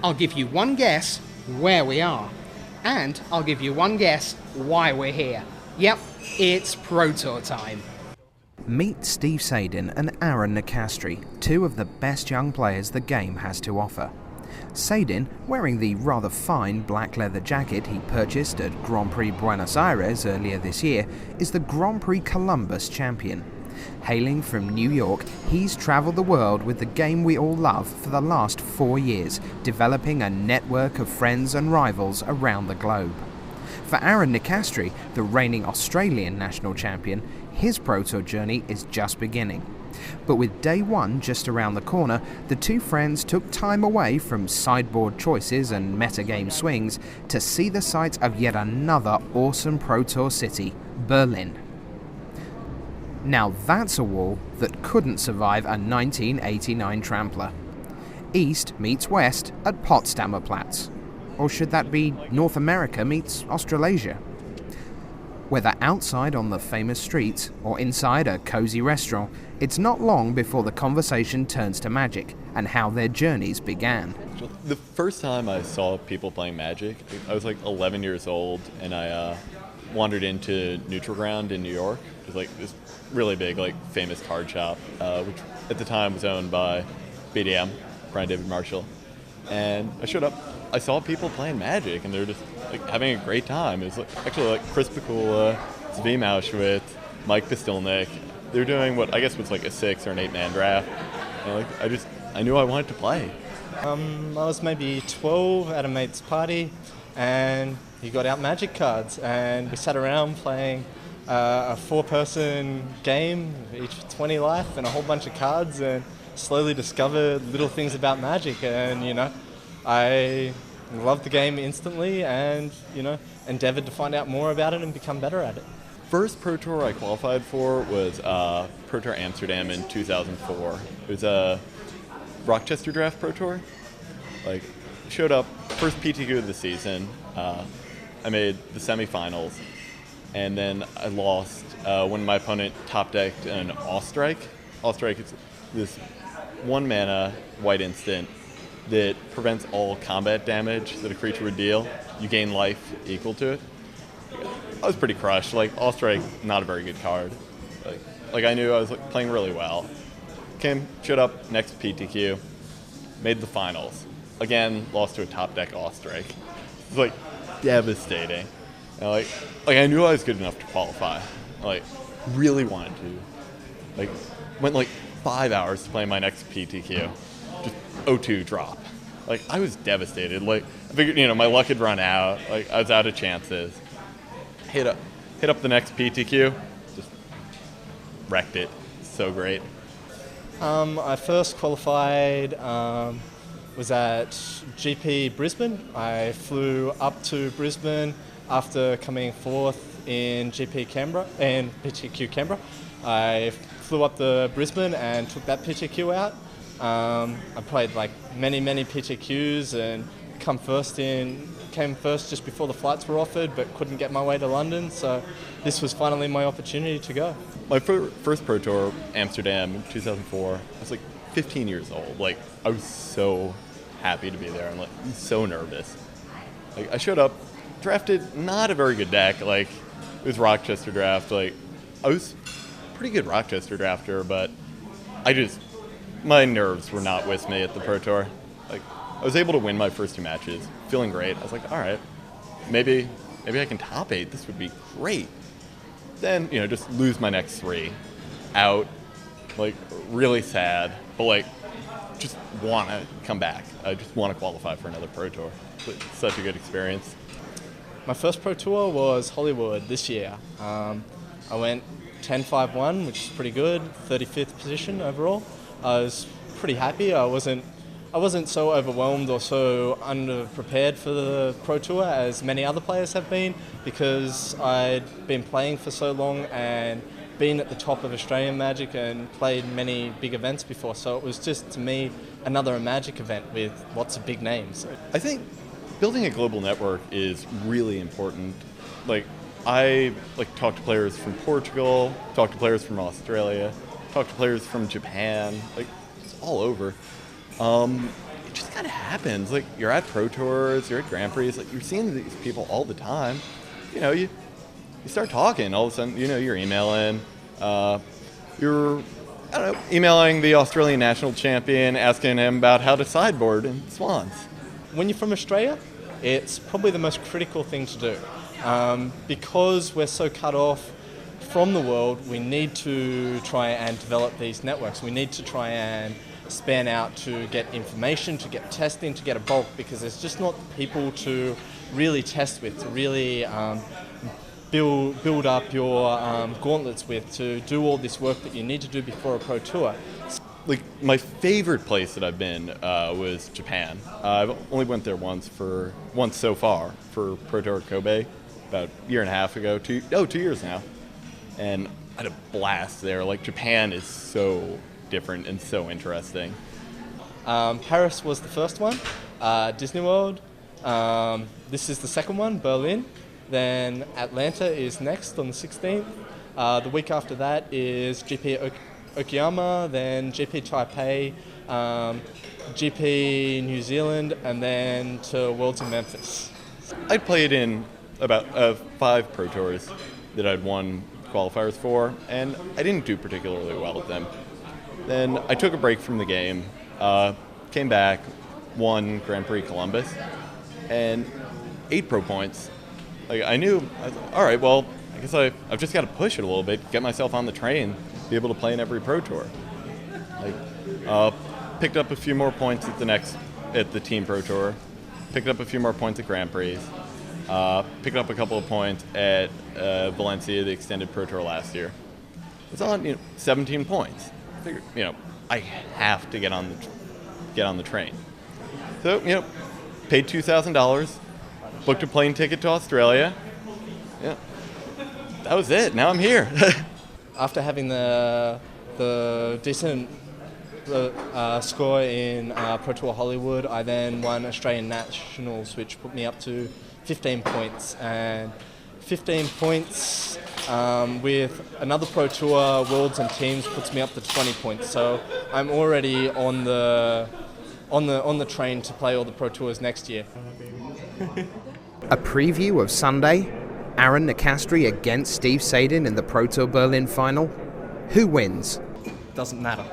I'll give you one guess where we are. And I'll give you one guess why we're here. Yep, it's Pro Tour time. Meet Steve Sadin and Aaron Nicastri, two of the best young players the game has to offer. Sadin, wearing the rather fine black leather jacket he purchased at Grand Prix Buenos Aires earlier this year, is the Grand Prix Columbus champion. Hailing from New York, he's travelled the world with the game we all love for the last 4 years, developing a network of friends and rivals around the globe. For Aaron Nicastri, the reigning Australian national champion, his Pro Tour journey is just beginning. But with day one just around the corner, the two friends took time away from sideboard choices and metagame swings to see the sights of yet another awesome Pro Tour city, Berlin. Now that's a wall that couldn't survive a 1989 trampler. East meets West at Potsdamer Platz. Or should that be North America meets Australasia? Whether outside on the famous streets or inside a cozy restaurant, it's not long before the conversation turns to Magic and how their journeys began. The first time I saw people playing Magic, I was like 11 years old, and I wandered into Neutral Ground in New York. It was like this really big, like famous card shop, which at the time was owned by BDM, Brian David Marshall. And I showed up, I saw people playing Magic, and they were just like having a great time. It was like, actually like Chris Pikula, Zvi Mauschwitz, Mike Pistilnik. They were doing what I guess was like a 6 or an 8-man draft. And like I knew I wanted to play. I was maybe 12 at a mate's party, and he got out Magic cards, and we sat around playing a 4-person game, each for 20 life, and a whole bunch of cards, and slowly discovered little things about Magic. And I loved the game instantly, and endeavored to find out more about it and become better at it. First Pro Tour I qualified for was Pro Tour Amsterdam in 2004. It was a Rochester Draft Pro Tour. Like, showed up, first PTQ of the season. I made the semifinals, and then I lost when my opponent top decked an Allstrike. Allstrike is this 1-mana white instant that prevents all combat damage that a creature would deal. You gain life equal to it. I was pretty crushed. Like, Allstrike, not a very good card. Like I knew I was playing really well. Showed up next PTQ, made the finals. Again, lost to a top deck Allstrike. It was devastating. And I knew I was good enough to qualify. Really wanted to. Went 5 hours to play my next PTQ. Just 0-2 drop. I was devastated. I figured, my luck had run out. I was out of chances. Hit up the next PTQ. Just wrecked it. So great. I first qualified was at GP Brisbane. I flew up to Brisbane after coming fourth in GP Canberra and PTQ Canberra. I flew up to Brisbane and took that PTQ out. I played many PTQs and came first just before the flights were offered, but couldn't get my way to London, so this was finally my opportunity to go. My first Pro Tour, Amsterdam, in 2004, I was 15 years old. I was so happy to be there and so nervous. I showed up, drafted not a very good deck. It was Rochester draft. I was a pretty good Rochester drafter, but my nerves were not with me at the Pro Tour. I was able to win my first 2 matches, feeling great. I was all right, maybe I can top 8. This would be great. Then, just lose my next 3. Out, really sad, but just want to come back. I just want to qualify for another Pro Tour. It's such a good experience. My first Pro Tour was Hollywood this year. I went 10-5-1, which is pretty good, 35th position overall. I was pretty happy. I wasn't so overwhelmed or so underprepared for the Pro Tour as many other players have been, because I'd been playing for so long and been at the top of Australian Magic and played many big events before. So it was just, to me, another Magic event with lots of big names. I think building a global network is really important. I talk to players from Portugal, talk to players from Australia, talk to players from Japan, it's all over. You just gotta have happens. Like, you're at Pro Tours, you're at Grand Prix, like, you're seeing these people all the time. You know, you start talking, all of a sudden, you know, you're emailing. You're, I don't know, emailing the Australian national champion, asking him about how to sideboard in Swans. When you're from Australia, it's probably the most critical thing to do. Because we're so cut off from the world, we need to try and develop these networks. We need to try and span out to get information, to get testing, to get a bulk, because there's just not people to really test with, to really build up your gauntlets with, to do all this work that you need to do before a pro tour. Like, my favorite place that I've been was Japan. I've only went there once so far for Pro Tour Kobe, about a year and a half ago, 2 years now. And I had a blast there. Like, Japan is so different and so interesting. Paris was the first one, Disney World. This is the second one, Berlin. Then Atlanta is next on the 16th. The week after that is GP Okayama, then GP Taipei, GP New Zealand, and then to Worlds in Memphis. I played in about 5 Pro Tours that I'd won qualifiers for, and I didn't do particularly well at them. Then I took a break from the game, came back, won Grand Prix Columbus, and 8 pro points. Like, I was like, all right, well, I guess I've just got to push it a little bit, get myself on the train, be able to play in every pro tour. Like, picked up a few more points at the team pro tour, picked up a few more points at Grand Prix, picked up a couple of points at Valencia, the extended pro tour last year. It's on 17 points. I figured, I have to get on the train. So, paid $2,000, booked a plane ticket to Australia. Yeah, that was it. Now I'm here. After having the decent score in Pro Tour Hollywood, I then won Australian Nationals, which put me up to 15 points. And 15 points with another Pro Tour Worlds and Teams puts me up to 20 points. So I'm already on the train to play all the Pro Tours next year. A preview of Sunday, Aaron Nicastri against Steve Sadin in the Pro Tour Berlin final. Who wins? Doesn't matter.